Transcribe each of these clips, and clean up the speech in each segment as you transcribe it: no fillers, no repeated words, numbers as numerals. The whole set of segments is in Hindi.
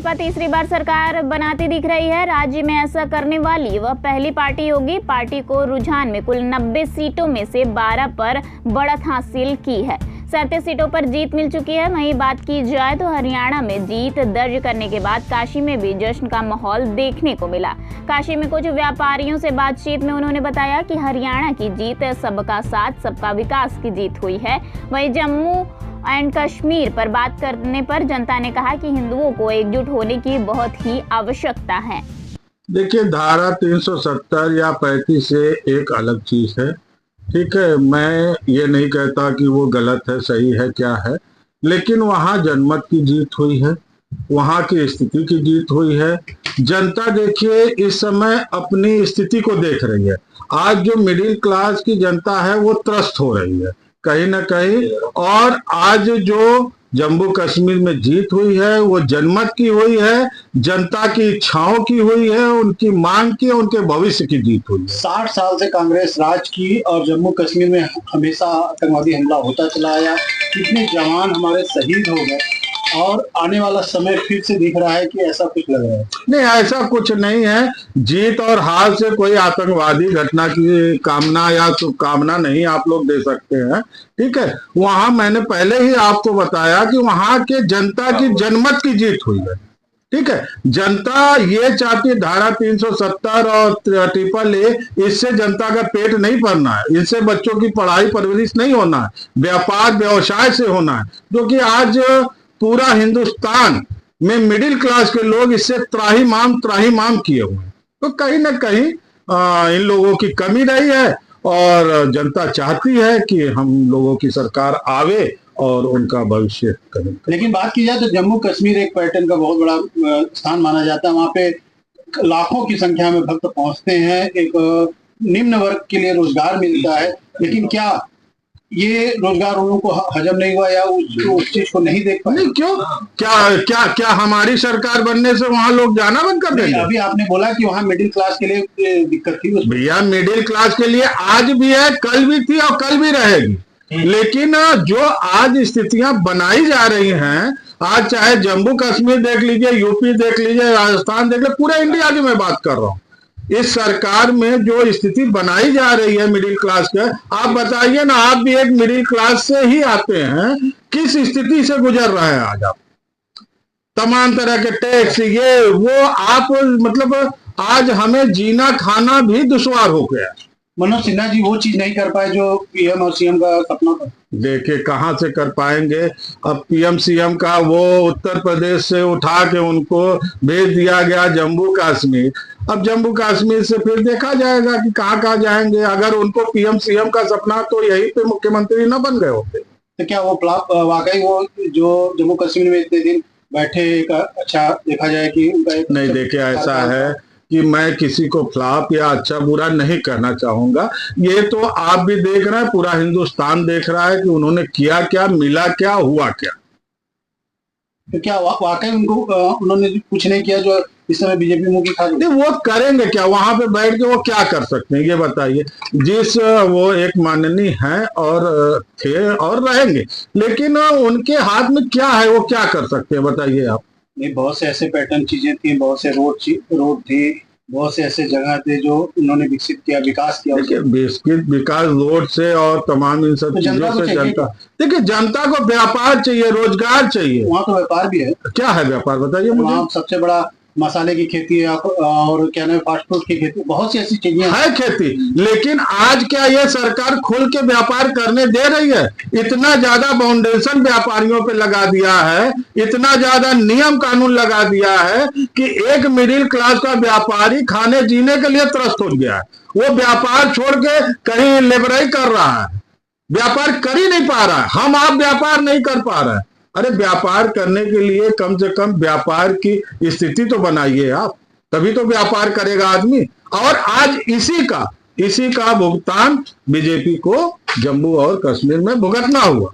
भाजपा तीसरी बार सरकार बनाती दिख रही है। राज्य में ऐसा करने वाली वह पहली पार्टी होगी। पार्टी को रुझान में कुल 90 सीटों में से 12 पर बढ़त हासिल की है। 37 सीटों पर जीत मिल चुकी है। वहीं बात की जाए तो हरियाणा में जीत दर्ज करने के बाद काशी में भी जश्न का माहौल देखने को मिला। काशी में कुछ व्यापारियों से बातचीत में उन्होंने बताया कि हरियाणा की जीत सबका साथ सबका विकास की जीत हुई है। वहीं जम्मू एंड कश्मीर पर बात करने पर जनता ने कहा कि हिंदुओं को एकजुट होने की बहुत ही आवश्यकता है। देखिए, धारा 370 या 35 से एक अलग चीज है। ठीक है, मैं ये नहीं कहता कि वो गलत है, सही है, क्या है, लेकिन वहाँ जनमत की जीत हुई है, वहाँ की स्थिति की जीत हुई है। जनता देखिए इस समय अपनी स्थिति को देख रही है। आज जो मिडिल क्लास की जनता है वो त्रस्त हो रही है कहीं ना कहीं, और आज जो जम्मू कश्मीर में जीत हुई है वो जनमत की हुई है, जनता की इच्छाओं की हुई है, उनकी मांग की, उनके भविष्य की जीत हुई है। 60 साल से कांग्रेस राज की और जम्मू कश्मीर में हमेशा आतंकवादी हमला होता चला आया। कितने जवान हमारे शहीद हो गए और आने वाला समय फिर से दिख रहा है कि ऐसा कुछ लग रहा है। नहीं, ऐसा कुछ नहीं है। जीत और हार से कोई आतंकवादी घटना की कामना या शुभकामना नहीं आप लोग दे सकते हैं। ठीक है, वहां मैंने पहले ही आपको बताया कि वहां के जनता की जनमत की जीत हुई है। ठीक है, जनता ये चाहती है, धारा 370 और 888 इससे जनता का पेट नहीं भरना है, इससे बच्चों की पढ़ाई परवरिश नहीं होना है, व्यापार व्यवसाय से होना है, क्योंकि आज पूरा हिंदुस्तान में मिडिल क्लास के लोग इससे त्राहिमाम किए हुए हैं। तो कहीं ना कहीं इन लोगों की कमी रही है और जनता चाहती है कि हम लोगों की सरकार आवे और उनका भविष्य करें। लेकिन बात की जाए तो जम्मू कश्मीर एक पर्यटन का बहुत बड़ा स्थान माना जाता है। वहाँ पे लाखों की संख्या में भक्त पहुंचते हैं। एक निम्न वर्ग के लिए रोजगार मिलता है, लेकिन क्या ये रोजगार उन लोगों को हजम नहीं हुआ या उस चीज को नहीं देख पाए? क्यों? क्या हमारी सरकार बनने से वहां लोग जाना बंद कर देंगे? अभी आपने बोला कि वहाँ मिडिल क्लास के लिए दिक्कत थी। भैया, मिडिल क्लास के लिए आज भी है, कल भी थी और कल भी रहेगी। लेकिन जो आज स्थितियां बनाई जा रही हैं, आज चाहे जम्मू कश्मीर देख लीजिए, यूपी देख लीजिए, राजस्थान देख लीजिए, पूरे इंडिया की मैं बात कर रहा हूँ। इस सरकार में जो स्थिति बनाई जा रही है मिडिल क्लास के, आप बताइए ना, आप भी एक मिडिल क्लास से ही आते हैं, किस स्थिति से गुजर रहे हैं आज आप? तमाम तरह के टैक्स, ये वो, आप मतलब आज हमें जीना खाना भी दुश्वार हो गया। मनोज सिन्हा जी वो चीज नहीं कर पाए जो पीएम और सीएम का सपना था। देखिए कहां से कर पाएंगे। अब पीएम सीएम का वो उत्तर प्रदेश से उठा के उनको भेज दिया गया जम्मू कश्मीर। अब जम्मू कश्मीर से फिर देखा जाएगा कि कहाँ जाएंगे। अगर उनको पीएम सीएम का सपना तो यही पे मुख्यमंत्री न बन गए होते। तो क्या वो वाकई वो जो जम्मू कश्मीर में इतने दिन बैठे एक अच्छा देखा जाए कि उनका एक नहीं, देखिए ऐसा है कि मैं किसी को फ्लॉप या अच्छा बुरा नहीं कहना चाहूंगा। ये तो आप भी देख रहे हैं, पूरा हिंदुस्तान देख रहा है कि उन्होंने किया क्या, मिला क्या, हुआ क्या। तो क्या वाकई उनको उन्होंने कुछ नहीं किया जो इस समय बीजेपी मुखी था? नहीं, वो करेंगे क्या? वहां पे बैठ के वो क्या कर सकते हैं ये बताइए। जिस वो एक माननीय हैं और थे और रहेंगे, लेकिन उनके हाथ में क्या है, वो क्या कर सकते हैं बताइए आप। नहीं, बहुत से ऐसे पैटर्न चीजें थी, बहुत से रोड थी, बहुत से ऐसे जगह थे जो उन्होंने विकसित किया, विकास किया। देखिए विकास रोड से और तमाम इन सब चीजों से जनता, देखिए जनता को व्यापार चाहिए, रोजगार चाहिए। वहाँ तो व्यापार भी है। क्या है व्यापार बताइए मुझे। वहाँ सबसे बड़ा मसाले की खेती है और क्या नाम, फास्ट फूड की खेती, बहुत सी ऐसी चीजें है खेती। लेकिन आज क्या ये सरकार खुल के व्यापार करने दे रही है? इतना ज्यादा बाउंडेशन व्यापारियों पे लगा दिया है, इतना ज्यादा नियम कानून लगा दिया है कि एक मिडिल क्लास का व्यापारी खाने जीने के लिए त्रस्त हो गया है। वो व्यापार छोड़ के कहीं लेबराई कर रहा है, व्यापार कर ही नहीं पा रहा है। हम आप व्यापार नहीं कर पा रहे हैं। अरे व्यापार करने के लिए कम से कम व्यापार की स्थिति तो बनाइए आप, तभी तो व्यापार करेगा आदमी। और आज इसी का भुगतान बीजेपी को जम्मू और कश्मीर में भुगतना हुआ।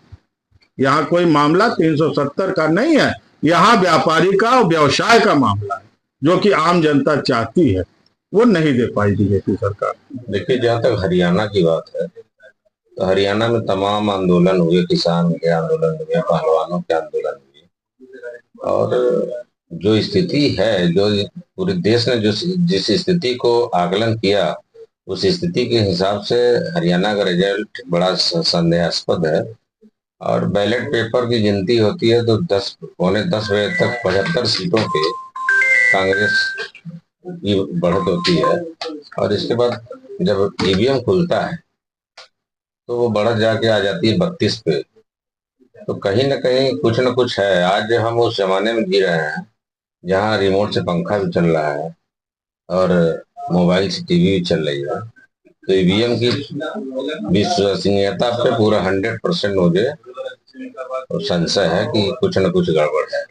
यहाँ कोई मामला 370 का नहीं है, यहाँ व्यापारी का और व्यवसाय का मामला है, जो कि आम जनता चाहती है, वो नहीं दे पाई बीजेपी सरकार। देखिए, जहाँ तक हरियाणा की बात है तो हरियाणा में तमाम आंदोलन हुए, किसान के आंदोलन हुए, पहलवानों के आंदोलन हुए, और जो स्थिति है, जो पूरे देश ने जो जिस स्थिति को आकलन किया, उस स्थिति के हिसाब से हरियाणा का रिजल्ट बड़ा संदेहास्पद है। और बैलेट पेपर की गिनती होती है तो 10 पौने 10 बजे तक 75 सीटों पे कांग्रेस की बढ़त होती है, और इसके बाद जब ईवीएम खुलता है तो वो बढ़त जाके आ जाती है 32 पे। तो कहीं ना कहीं कुछ न कुछ है। आज हम उस जमाने में जी रहे हैं जहाँ रिमोट से पंखा भी चल रहा है और मोबाइल से टीवी भी चल रही है। तो ईवीएम की विश्वसनीयता पे पूरा 100% मुझे संशय है कि कुछ न कुछ गड़बड़ है।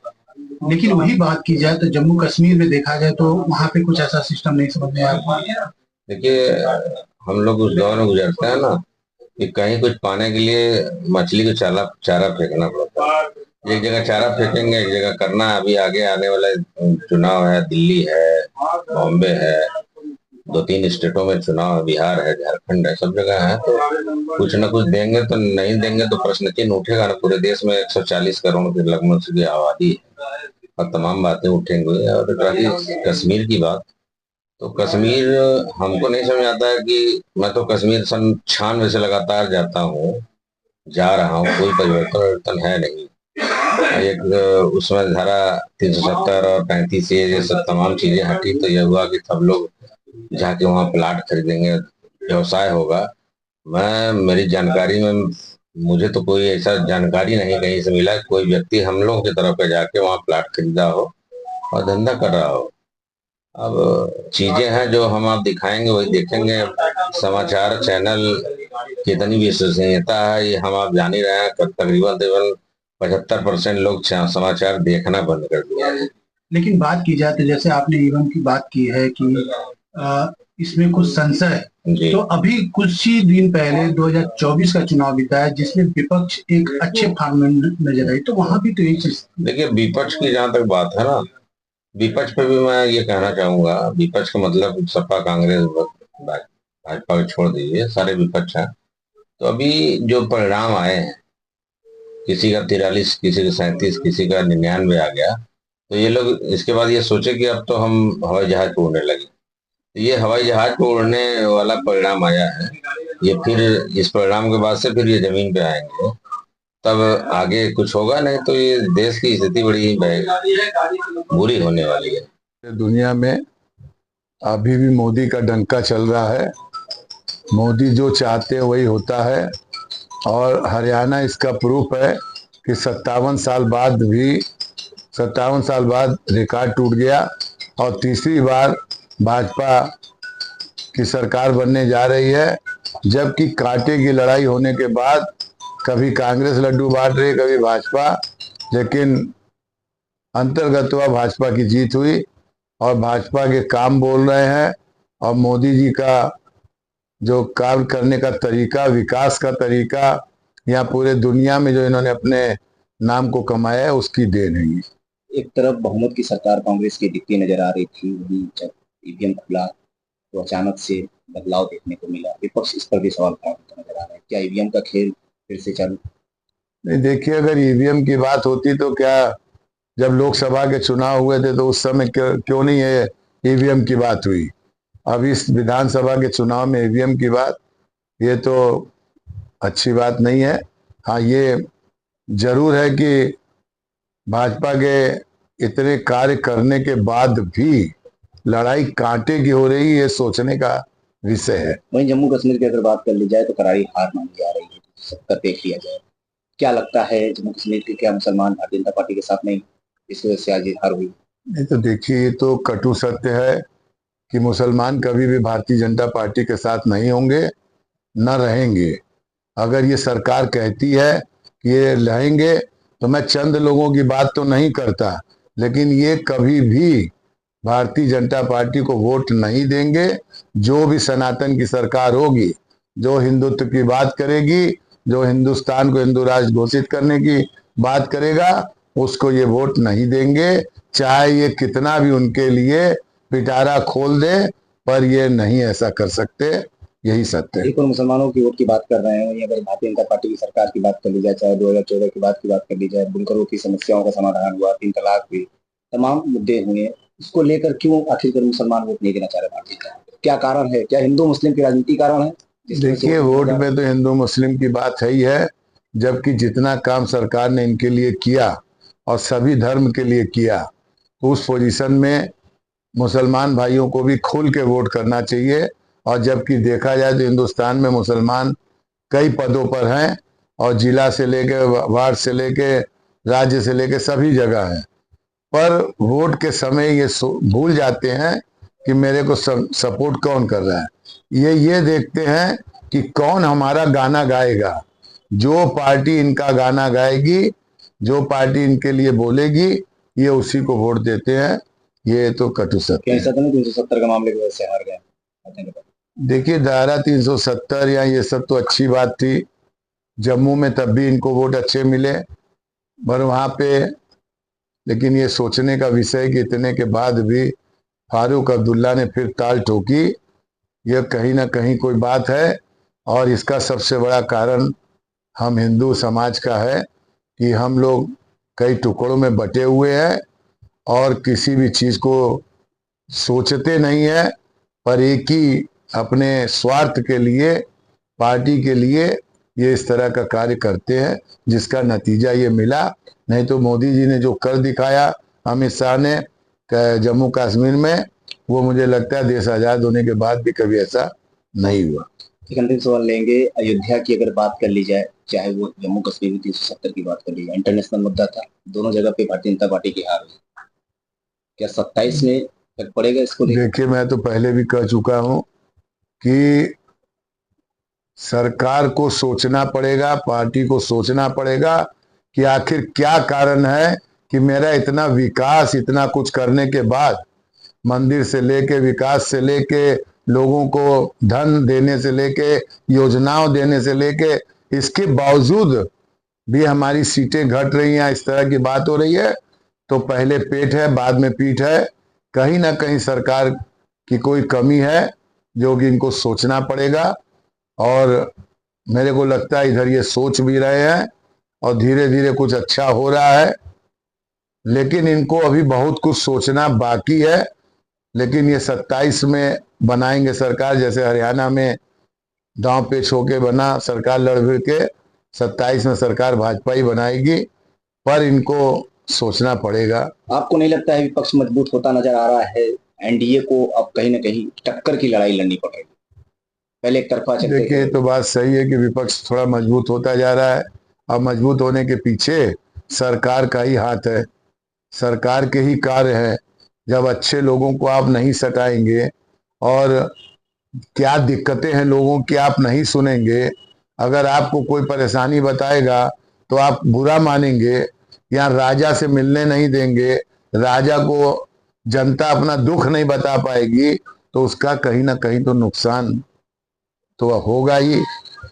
लेकिन वही बात की जाए तो जम्मू कश्मीर में देखा जाए तो वहाँ पे कुछ ऐसा सिस्टम नहीं समझ में आया। देखिए, हम लोग उस दौर में गुजरते हैं ना कि कहीं कुछ पाने के लिए मछली को चारा फेंकना पड़ता है। एक जगह चारा फेंकेंगे, एक जगह करना। अभी आगे आने वाला चुनाव है, दिल्ली है, बॉम्बे है, 2-3 स्टेटों में चुनाव है, बिहार है, झारखंड है, सब जगह है। तो कुछ न कुछ देंगे, तो नहीं देंगे तो प्रश्न चिन्ह उठेगा ना। पूरे देश में 140 करोड़ की लगभग की आबादी है और तमाम बातें उठेंगी। और रही कश्मीर की बात, तो कश्मीर हमको नहीं समझ आता है कि मैं तो कश्मीर सन 96 से लगातार जाता हूँ, जा रहा हूँ, कोई परिवर्तन है नहीं। एक उसमें धारा 370 और 35 ये सब तमाम चीजें हटी तो यह हुआ कि सब लोग जाके वहाँ प्लाट खरीदेंगे, व्यवसाय होगा। मेरी जानकारी में मुझे तो कोई ऐसा जानकारी नहीं कहीं से मिला कोई व्यक्ति हम लोगों की तरफ पे जाके वहाँ प्लाट खरीदा हो और धंधा कर रहा हो। अब चीजें हैं जो हम आप दिखाएंगे वही देखेंगे। समाचार चैनल कितनी विश्वसनीयता है ये हम आप जान ही रहे हैं। तकरीबन 75% लोग समाचार देखना बंद कर दिया है। लेकिन बात की जाए तो जैसे आपने ईवीएम की बात की है कि इसमें कुछ संशय है, तो अभी कुछ ही दिन पहले 2024 का चुनाव बीता है जिसमें विपक्ष एक अच्छे फॉर्म में नजर आई, तो वहां भी तो यही चीज। देखिए, विपक्ष की जहां तक बात है ना, विपक्ष पे भी मैं ये कहना चाहूंगा, विपक्ष का मतलब सपा कांग्रेस भाजपा को छोड़ दीजिए, सारे विपक्ष हैं। तो अभी जो परिणाम आए हैं, किसी का 43, किसी का 37, किसी का 99 आ गया, तो ये लोग इसके बाद ये सोचे कि अब तो हम हवाई जहाज को उड़ने लगे। तो ये हवाई जहाज को उड़ने वाला परिणाम आया है। ये फिर इस परिणाम के बाद से फिर ये जमीन पे आएंगे, तब आगे कुछ होगा। नहीं तो ये देश की स्थिति बड़ी बुरी होने वाली है। दुनिया में अभी भी मोदी का डंका चल रहा है। मोदी जो चाहते हैं वही होता है, और हरियाणा इसका प्रूफ है कि 57 साल बाद रिकॉर्ड टूट गया और तीसरी बार भाजपा की सरकार बनने जा रही है। जबकि कांटे की लड़ाई होने के बाद कभी कांग्रेस लड्डू बांट रही, कभी भाजपा, लेकिन अंतर्गतवा भाजपा की जीत हुई और भाजपा के काम बोल रहे हैं। और मोदी जी का जो काम करने का तरीका, विकास का तरीका, या पूरे दुनिया में जो इन्होंने अपने नाम को कमाया है, उसकी देन है। एक तरफ बहुमत की सरकार कांग्रेस की दिखती नजर आ रही थी, वहीं जब ईवीएम खुला तो अचानक से बदलाव देखने को मिला। विपक्ष इस पर भी सवाल खड़ा नजर आ रहा है, क्या ईवीएम का खेल फिर से चालू? नहीं, देखिए, अगर ईवीएम की बात होती तो क्या जब लोकसभा के चुनाव हुए थे तो उस समय क्यों नहीं है ईवीएम की बात हुई? अब इस विधानसभा के चुनाव में ईवीएम की बात, ये तो अच्छी बात नहीं है। हाँ, ये जरूर है कि भाजपा के इतने कार्य करने के बाद भी लड़ाई कांटे की हो रही, ये सोचने का विषय है। वहीं जम्मू कश्मीर की अगर बात कर ली जाए तो करारी हार मानी जा रही है, सबका देख लिया जाए। क्या लगता है जम्मू कश्मीर के क्या मुसलमान भारतीय जनता पार्टी के साथ नहीं, इस वजह से आज ये हार हुई? नहीं तो देखिए, ये तो कटु सत्य है कि मुसलमान कभी भी भारतीय जनता पार्टी के साथ नहीं होंगे, न रहेंगे। अगर ये सरकार कहती है कि ये रहेंगे तो मैं चंद लोगों की बात तो नहीं करता, लेकिन ये कभी भी भारतीय जनता पार्टी को वोट नहीं देंगे। जो भी सनातन की सरकार होगी, जो हिंदुत्व की बात करेगी, जो हिंदुस्तान को हिंदू राष्ट्र घोषित करने की बात करेगा, उसको ये वोट नहीं देंगे, चाहे ये कितना भी उनके लिए पिटारा खोल दे, पर ये नहीं ऐसा कर सकते। यही सत्य है। एक और मुसलमानों की वोट की बात कर रहे हैं, वहीं अगर भारतीय जनता पार्टी की सरकार की बात कर ली जाए, चाहे 2014 की बात कर ली जाए, बुनकरों की समस्याओं का समाधान हुआ, 3 तलाक हुई, तमाम मुद्दे हुए, उसको लेकर क्यों आखिरकार मुसलमान वोट नहीं देना चाह रहे भारतीय जनता पार्टी? क्या कारण है? क्या हिंदू मुस्लिम की राजनीति कारण है? देखिए, वोट में तो हिंदू मुस्लिम की बात है ही है, जबकि जितना काम सरकार ने इनके लिए किया और सभी धर्म के लिए किया, उस पोजीशन में मुसलमान भाइयों को भी खुल के वोट करना चाहिए। और जबकि देखा जाए तो हिंदुस्तान में मुसलमान कई पदों पर हैं और जिला से लेके वार्ड से लेके राज्य से लेके सभी जगह हैं, पर वोट के समय ये भूल जाते हैं कि मेरे को सपोर्ट कौन कर रहा है। ये देखते हैं कि कौन हमारा गाना गाएगा। जो पार्टी इनका गाना गाएगी, जो पार्टी इनके लिए बोलेगी, ये उसी को वोट देते हैं। ये तो कटु सत्य है। 370 का मामले की वजह से हार गए। देखिए, धारा 370 या ये सब तो अच्छी बात थी, जम्मू में तब भी इनको वोट अच्छे मिले, पर वहाँ पे लेकिन ये सोचने का विषय कि इतने के बाद भी फारूक अब्दुल्ला ने फिर ताल ठोकी, यह कहीं ना कहीं कोई बात है। और इसका सबसे बड़ा कारण हम हिंदू समाज का है कि हम लोग कई टुकड़ों में बटे हुए हैं और किसी भी चीज़ को सोचते नहीं है, पर एक ही अपने स्वार्थ के लिए, पार्टी के लिए ये इस तरह का कार्य करते हैं, जिसका नतीजा ये मिला। नहीं तो मोदी जी ने जो कर दिखाया अमित शाह ने जम्मू कश्मीर में, वो मुझे लगता है देश आज़ाद होने के बाद भी कभी ऐसा नहीं हुआ। एक अंतिम सवाल लेंगे। अयोध्या की अगर बात कर ली जाए, चाहे वो जम्मू कश्मीर में 370 की बात कर ली जाए, इंटरनेशनल मुद्दा था, दोनों जगह पे भारतीय जनता पार्टी की हार हुई। क्या 27 में फर्क पड़ेगा इसको? देखिए, मैं तो पहले भी कह चुका हूं कि सरकार को सोचना पड़ेगा, पार्टी को सोचना पड़ेगा कि आखिर क्या कारण है कि मेरा इतना विकास, इतना कुछ करने के बाद, मंदिर से लेके, विकास से लेके, लोगों को धन देने से लेके, योजनाओं देने से लेके, इसके बावजूद भी हमारी सीटें घट रही हैं, इस तरह की बात हो रही है। तो पहले पेट है, बाद में पीठ है। कहीं ना कहीं सरकार की कोई कमी है जो कि इनको सोचना पड़ेगा। और मेरे को लगता है इधर ये सोच भी रहे हैं और धीरे धीरे कुछ अच्छा हो रहा है, लेकिन इनको अभी बहुत कुछ सोचना बाकी है। लेकिन ये 27 में बनाएंगे सरकार, जैसे हरियाणा में दांव पेच होके बना, सरकार लड़ भिड़ के 27 में सरकार भाजपा ही बनाएगी, पर इनको सोचना पड़ेगा। आपको नहीं लगता है विपक्ष मजबूत होता नजर आ रहा है? एनडीए को अब कहीं ना कहीं टक्कर की लड़ाई लड़नी पड़ेगी, पहले एक तरफा चलते। देखिए, तो बात सही है कि विपक्ष थोड़ा मजबूत होता जा रहा है, और मजबूत होने के पीछे सरकार का ही हाथ है, सरकार के ही कार्य है। जब अच्छे लोगों को आप नहीं सटाएंगे और क्या दिक्कतें हैं लोगों की आप नहीं सुनेंगे, अगर आपको कोई परेशानी बताएगा तो आप बुरा मानेंगे, या राजा से मिलने नहीं देंगे, राजा को जनता अपना दुख नहीं बता पाएगी, तो उसका कहीं ना कहीं तो नुकसान तो होगा ही,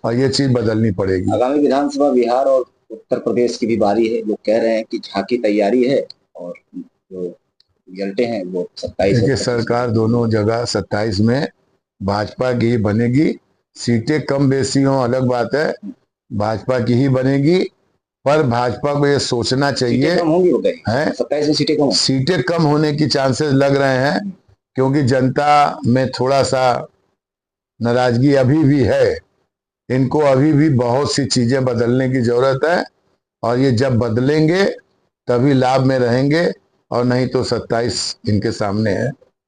और ये चीज बदलनी पड़ेगी। आगामी विधानसभा बिहार और उत्तर प्रदेश की भी बारी है। लोग कह रहे हैं कि झांकी तैयारी है और जो रिजल्टे हैं वो 27। देखिए, सरकार दोनों जगह 27 में भाजपा की ही बनेगी। सीटें कम बेसी हों अलग बात है, भाजपा की ही बनेगी, पर भाजपा को ये सोचना चाहिए कम होंगी हो गई है। 27 में सीटें कम होने की चांसेस लग रहे हैं, क्योंकि जनता में थोड़ा सा नाराजगी अभी भी है। इनको अभी भी बहुत सी चीजें बदलने की जरूरत है, और ये जब बदलेंगे तभी लाभ में रहेंगे, और नहीं तो 27 इनके सामने है।